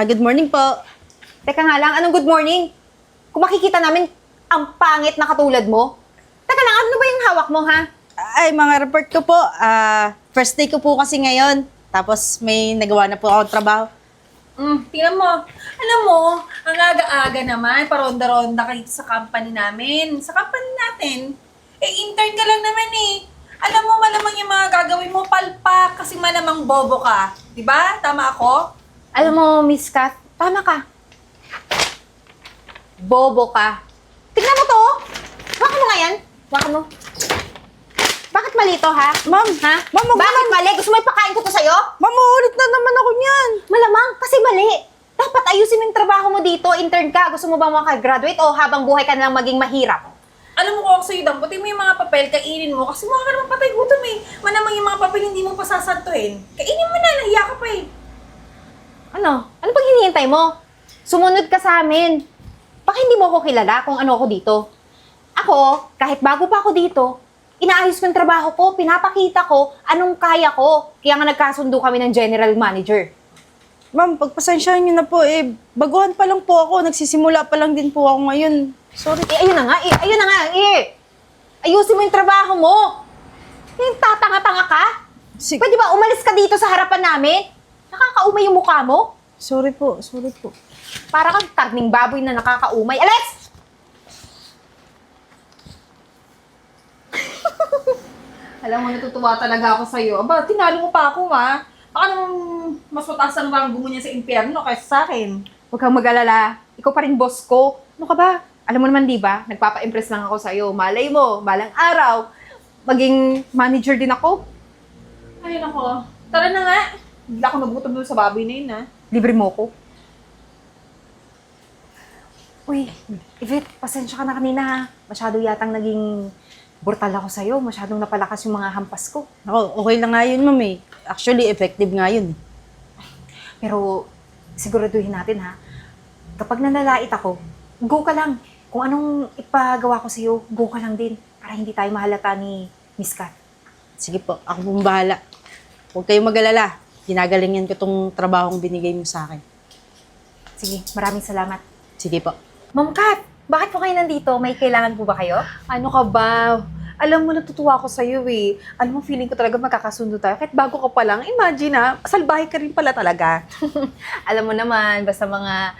Good morning po. Teka nga lang, anong good morning? Kung makikita namin ang pangit na katulad mo. Teka lang, ano ba yung hawak mo, ha? Ay, mga report ko po. First day ko po kasi ngayon. Tapos may nagawa na po ako trabaho. Tingnan mo. Alam mo, ang aga-aga naman, paronda-ronda kayo sa company namin. Sa company natin, intern ka lang naman eh. Alam mo, malamang yung mga gagawin mo, palpak, kasi malamang bobo ka. Diba? Tama ako? Alam mo, Miss Kat, tama ka. Bobo ka. Tignan mo to. Wakan mo nga yan. Wakan mo. Bakit mali to, ha? Ma'am, Ha? ma'am, wag Bakit naman. mali? Gusto mo ipakain ko to sa'yo? Ma'am, uulit na naman ako niyan. Malamang, kasi mali. Dapat ayusin mo yung trabaho mo dito, intern ka. Gusto mo ba makagraduate o habang buhay ka na lang maging mahirap? Alam mo ko ako sa'yo, damputin mo yung mga papel, kainin mo, kasi mukha ka naman patay gutom eh. Malamang yung mga papel hindi mo pasasantuhin. Kainin mo na, nahiya ka pa eh. Ano? Ano pag hinihintay mo? Sumunod ka sa amin. Baka hindi mo ako kilala kung ano ako dito. Ako, kahit bago pa ako dito, inaayos ko yung trabaho ko, pinapakita ko anong kaya ko. Kaya nga nagkasundo kami ng general manager. Ma'am, pagpasensyahan niyo na po. Baguhan pa lang po ako. Nagsisimula pa lang din po ako ngayon. Sorry. Ayun na nga, ayun na nga, ayusin mo yung trabaho mo. Yung tatanga-tanga ka? Sige. Pwede ba umalis ka dito sa harapan namin? Nakakaumay yung mukha mo. Sorry po. Para kang karning baboy na nakakaumay. Alis! Alam mo, natutuwa talaga ako sa'yo. Aba, tinalo mo pa ako ha. Baka naman mas mataas ang ranggo mo niya sa impyerno kaysa sa akin. Huwag kang mag-alala. Ikaw pa rin boss ko. Ano ka ba? Alam mo naman, di ba? Nagpapa-impress lang ako sa'yo. Malay mo, balang araw, maging manager din ako. Ay, nako. Tara na nga. Bigla ako nagutom doon sa baboy na yun ha. Libre mo ko. Uy, Yvette, pasensya ka na kanina ha. Masyado yatang naging brutal ako sa'yo. Masyadong napalakas yung mga hampas ko. Ako, okay lang nga yun, ma'am eh. Actually, effective nga yun. Pero siguraduhin natin ha. Kapag nanalait ako, go ka lang. Kung anong ipagawa ko sa'yo, go ka lang din. Para hindi tayo mahalata ni Miss Kat. Sige po, ako pong bahala. Huwag kayong mag-alala. Ginagalingan ko tong trabahong binigay mo sa akin. Sige, maraming salamat. Sige po. Ma'am Kat, bakit po kayo nandito? May kailangan po ba kayo? Ano ka ba? Alam mo, natutuwa ako sa'yo eh. Alam mo, feeling ko talaga magkakasundo tayo. Kahit bago ka pa lang, imagine ha, salbahe ka rin pala talaga. Alam mo naman, basta mga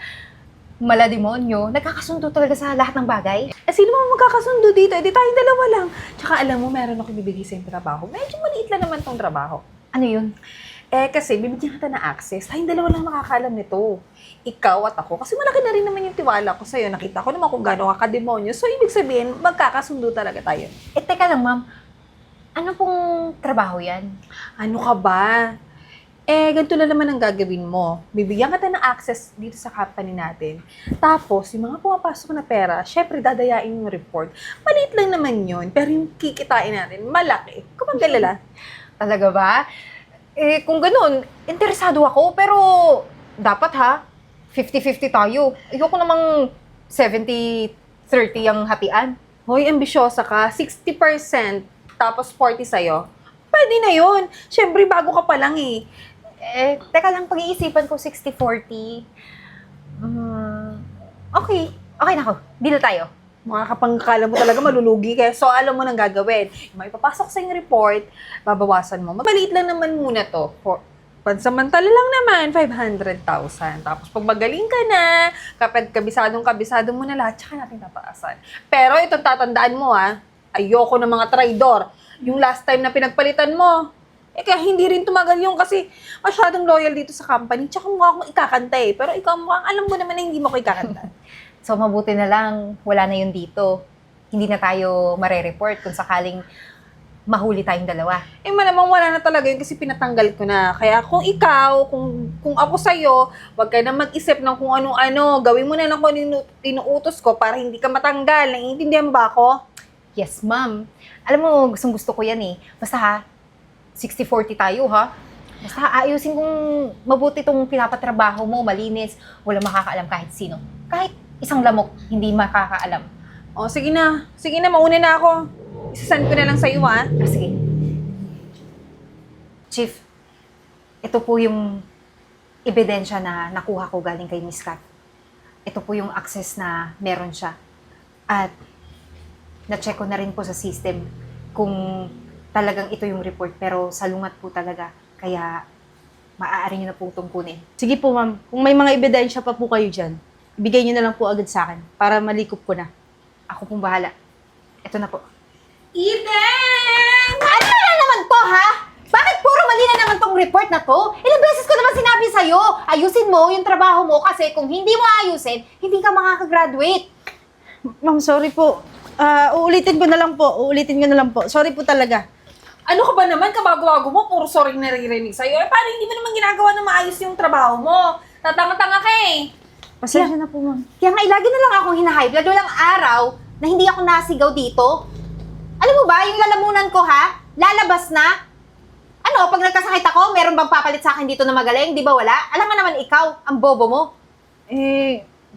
malademonyo, nagkakasundo talaga sa lahat ng bagay. Sino mo magkakasundo dito? Di tayong dalawa lang. Tsaka alam mo, meron ako bibigay sa trabaho. Medyo maliit lang naman tong trabaho. Ano yun? Kasi bibigyan kita ng access. Tayong dalawa lang makakaalam nito. Ikaw at ako. Kasi malaki na rin naman yung tiwala ko sa'yo. Nakita ko naman kung gano'ng ka-demonyo. So, ibig sabihin, magkakasundo talaga tayo. Teka lang ma'am. Ano pong trabaho yan? Ano ka ba? Ganito na naman ang gagawin mo. Bibigyan kita ng access dito sa company natin. Tapos, yung mga pumapasok na pera, syempre dadayain yung report. Maliit lang naman yun, pero yung kikitain natin, malaki. Kung magdalala. Talaga ba? Kung ganun, interesado ako, pero dapat ha, 50-50 tayo. Ayoko namang 70-30 ang hatian. Hoy, ambisyosa ka. 60%, tapos 40 sa'yo. Pwede na yun. Syempre, bago ka pa lang eh. Teka lang, pag-iisipan ko 60-40. Okay. Okay na ako. Deal tayo. Mga kapangkala mo talaga malulugi ka. So, alam mo nang gagawin. May papasok sa yung report, babawasan mo. Maliit lang naman muna to. Pansamantala lang naman, 500,000. Tapos pag magaling ka na, kapag kabisado mo na lahat, tsaka natin tataasan. Pero ito tatandaan mo ayoko ng mga traidor. Yung last time na pinagpalitan mo, kaya hindi rin tumagal yung kasi masyadong loyal dito sa company. Tsaka mukha akong ikakanta eh. Pero ikaw mukhang alam mo naman na hindi mo ko ikakanta. So, mabuti na lang, wala na yun dito. Hindi na tayo mare-report kung sakaling mahuli tayong dalawa. Malamang wala na talaga yun kasi pinatanggal ko na. Kaya kung ikaw, kung ako sa'yo, wag ka na mag-isip ng kung ano-ano. Gawin mo na lang kung ano inuutos ko para hindi ka matanggal. Naiintindihan mo ba ako? Yes, ma'am. Alam mo, gustong-gusto ko yan eh. Basta ha, 60-40 tayo ha. Basta ayusin kong mabuti itong pinapatrabaho mo, malinis, wala makakaalam kahit sino. Kahit isang lamok, hindi makakaalam. O, sige na. Sige na, mauna na ako. Isasend ko na lang sa'yo, Sige. Chief, ito po yung ebidensya na nakuha ko galing kay Miss Kat. Ito po yung access na meron siya. At na-check ko na rin po sa system kung talagang ito yung report. Pero salungat po talaga. Kaya maaari nyo na pong tungkunin. Sige po, ma'am. Kung may mga ebidensya pa po kayo dyan, ibigay niyo na lang po agad sa akin para malikop ko na. Ako pong bahala. Ito na po. Eden! Ano na naman to, ha? Bakit puro mali na naman tong report na to? Ilang beses ko naman sinabi sa'yo, ayusin mo yung trabaho mo kasi kung hindi mo ayusin, hindi ka makakagraduate. Ma'am, sorry po. Uulitin ko na lang po. Uulitin ko na lang po. Sorry po talaga. Ano ka ba naman, kabago-bago mo, puro sorry naririnig sa'yo. Eh, paano hindi mo naman ginagawa na maayos yung trabaho mo? Tatanga-tanga ka eh. Pasensya na po, ma'am. Kaya nga, lagi na lang akong hina-high blood. Walang araw na hindi ako nasigaw dito. Alam mo ba, yung lalamunan ko, ha? Lalabas na. Ano, pag nagkasakit ako, meron bang papalit sa akin dito na magaling? Di ba wala? Alam nga naman ikaw, ang bobo mo.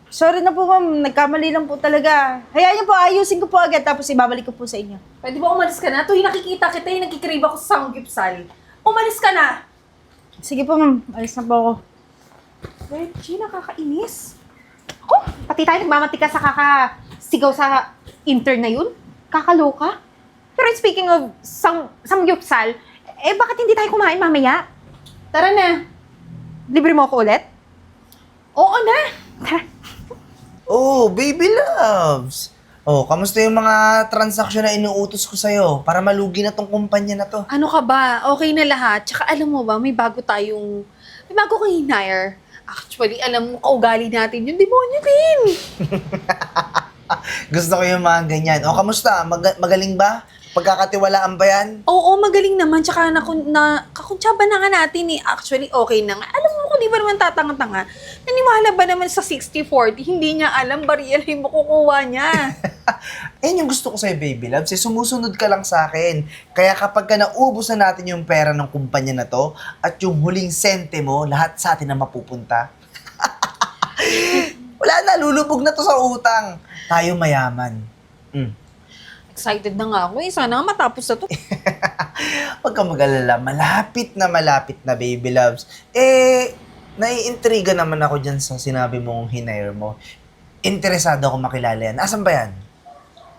Sorry na po, ma'am. Nagkamali lang po talaga. Hayaan niyo po, ayusin ko po agad tapos ibabalik ko po sa inyo. Pwede ba umalis ka na? Tuwing nakikita kita, yung nagkikrib ako sa samgyupsal. Umalis ka na! Sige po, ma'am. Alis na po ako. Reggie, nakakainis. Ako, pati tayo nagmamatika sa kakasigaw sa intern na yun. Kakaloka. Pero speaking of samgyupsal, bakit hindi tayo kumain mamaya? Tara na. Libre mo ako ulit? Oo na. Tara. Oh, baby loves! Oh, kamusta yung mga transaksyon na inuutos ko sa'yo para malugi na tong kumpanya na to? Ano ka ba? Okay na lahat. Tsaka alam mo ba, may bago kang hinire. Actually, alam mo, kaugali natin yung demonyo din. Gusto ko yung mga ganyan. Oh, kamusta? Magaling ba? Pagkakatiwalaan ba yan? Oo, magaling naman. Tsaka kakuntsaba na nga natin eh. Actually, okay na nga. Alam mo kung di ba naman tatanga-tanga, naniwala ba naman sa 60-40? Hindi niya alam, baril yung makukuha niya. Ayun yung gusto ko sa'yo, baby loves. Sumusunod ka lang sa akin. Kaya kapag ka naubos na natin yung pera ng kumpanya na to, at yung huling sente mo, lahat sa atin na mapupunta. Wala na, lulubog na to sa utang. Tayo mayaman. Excited na nga ako eh. Sana nga matapos na to. Huwag kang mag-alala, malapit na baby loves. Naiintriga naman ako dyan sa sinabi mong hinire mo. Interesado ako makilala yan. Asan ba yan?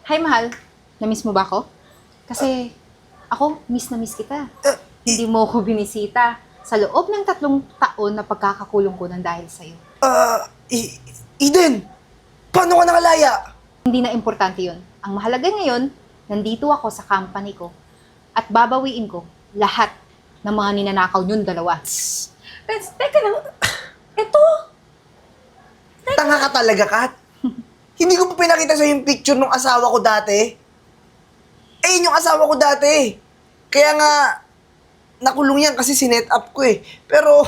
Hi, mahal. Na-miss mo ba ako? Kasi ako, miss na miss kita. Hindi mo ako binisita sa loob ng 3 taon na pagkakakulong ko ng dahil sa'yo. Eden! Paano ka nakalaya? Hindi na importante yun. Ang mahalaga ngayon, nandito ako sa company ko at babawiin ko lahat ng mga ninanakaw niyong dalawa. Teka lang. Ito. Tanga ka talaga, Kat. Hindi ko pa pinakita sa yung picture ng asawa ko dati. Yun yung asawa ko dati. Kaya nga, nakulong yan kasi sinet up ko eh. Pero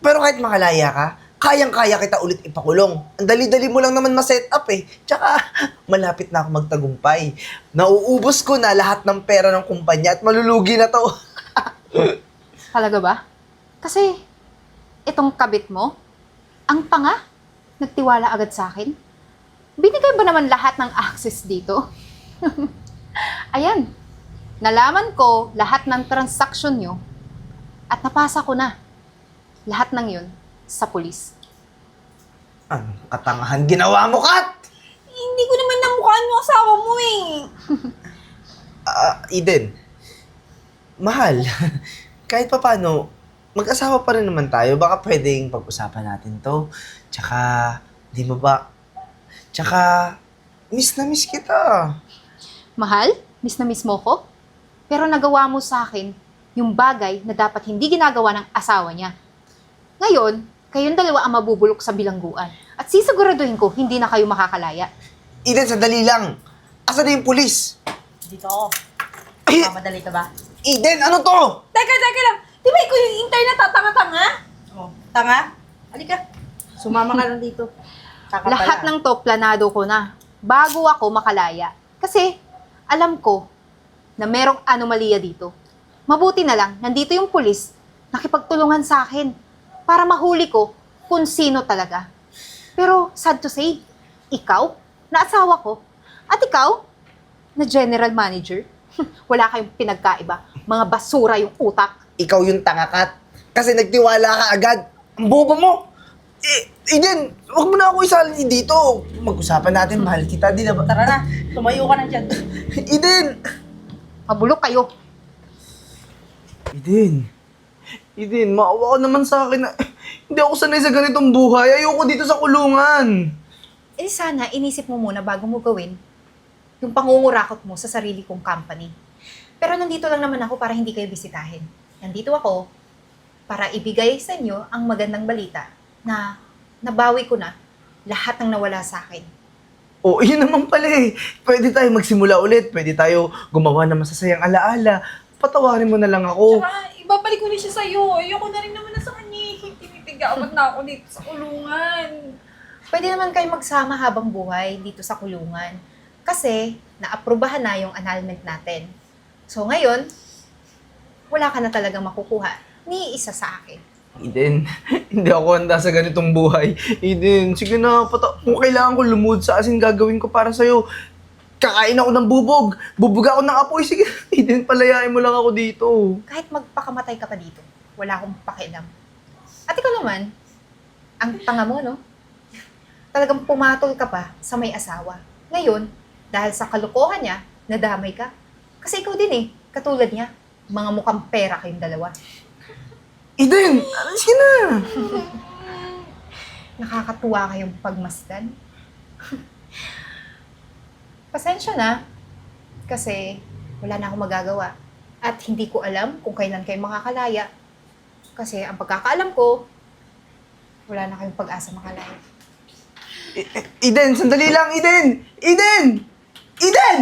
kahit makalaya ka, kayang-kaya kita ulit ipakulong. Ang dali-dali mo lang naman ma-set up eh. Tsaka, malapit na ako magtagumpay. Nauubos ko na lahat ng pera ng kumpanya at malulugi na to. Talaga ba? Kasi, itong kabit mo, ang tanga, nagtiwala agad sa akin. Binigay ba naman lahat ng access dito? Ayan, nalaman ko lahat ng transaction nyo at napasa ko na lahat ng yun sa pulis. Anong katangahan ginawa mo, Kat? Hindi ko naman namukhaan yung asawa mo eh. Eden, mahal, kahit pa paano, mag-asawa pa rin naman tayo. Baka pwedeng pag-usapan natin to. Tsaka, di mo ba? Tsaka, miss na miss kita. Mahal, miss na miss mo ko? Pero nagawa mo sa akin yung bagay na dapat hindi ginagawa ng asawa niya. Ngayon, kayong dalawa ang mabubulok sa bilangguan. At sisiguraduhin ko, hindi na kayo makakalaya. Eden, sandali lang. Asan na yung pulis? Dito ako. Ay! Mamadali ka ba? Eden, ano to? Teka lang. Di ba ikaw yung intern na tatanga-tanga? Oh, tanga? Halika. Sumama ka lang dito. Lahat ng to, planado ko na. Bago ako makalaya. Kasi, alam ko na merong anomalya dito. Mabuti na lang, nandito yung pulis, nakipagtulungan sa akin para mahuli ko kung sino talaga. Pero, sad to say, ikaw, na asawa ko, at ikaw, na general manager, wala kayong pinagkaiba. Mga basura yung utak. Ikaw yung tanga, Kat. Kasi nagtiwala ka agad. Ang bobo mo! Eden, huwag mo na ako isali dito. Mag-usapan natin, mahal kita, di na ba? Tara na, tumayo ka na dyan. Eden! Mabulok kayo. Eden, maawa ka naman sa akin na hindi ako sanay sa ganitong buhay. Ayoko dito sa kulungan. Eh sana, inisip mo muna bago mo gawin yung pangungurakot mo sa sarili kong company. Pero nandito lang naman ako para hindi kayo bisitahin. Nandito ako para ibigay sa inyo ang magandang balita na nabawi ko na lahat ng nawala sa akin. Oh, yun naman pala eh. Pwede tayo magsimula ulit. Pwede tayo gumawa ng masasayang alaala. Patawarin mo na lang ako. Tsaka, ibabalik ko na siya sa'yo. Ayoko na rin naman na sa kanya. Tinitigawan na ako dito sa kulungan. Pwede naman kayo magsama habang buhay dito sa kulungan. Kasi naaprubahan na yung annulment natin. So ngayon, wala ka na talagang makukuha ni isa sa akin. Eden, hindi ako handa sa ganitong buhay. Eden, sige na, kung kailangan ko lumuhod sa asin, gagawin ko para sa'yo. Kakain ako ng bubog. Bubog ako ng apoy. Sige, Eden, palayain mo lang ako dito. Kahit magpakamatay ka pa dito, wala akong pakialam. At ikaw naman, ang tanga mo, no? Talagang pumatol ka pa sa may asawa. Ngayon, dahil sa kalokohan niya, nadamay ka. Kasi ikaw din eh, katulad niya. Mga mukhang pera kayong dalawa. Eden, sige na. Nakakatuwa kayong pagmasdan. Pasensya na, kasi wala na akong magagawa. At hindi ko alam kung kailan kayo makakalaya. Kasi ang pagkakaalam ko, wala na kayong pag-asa makalaya. Eden, sandali lang, Eden! Eden! Eden!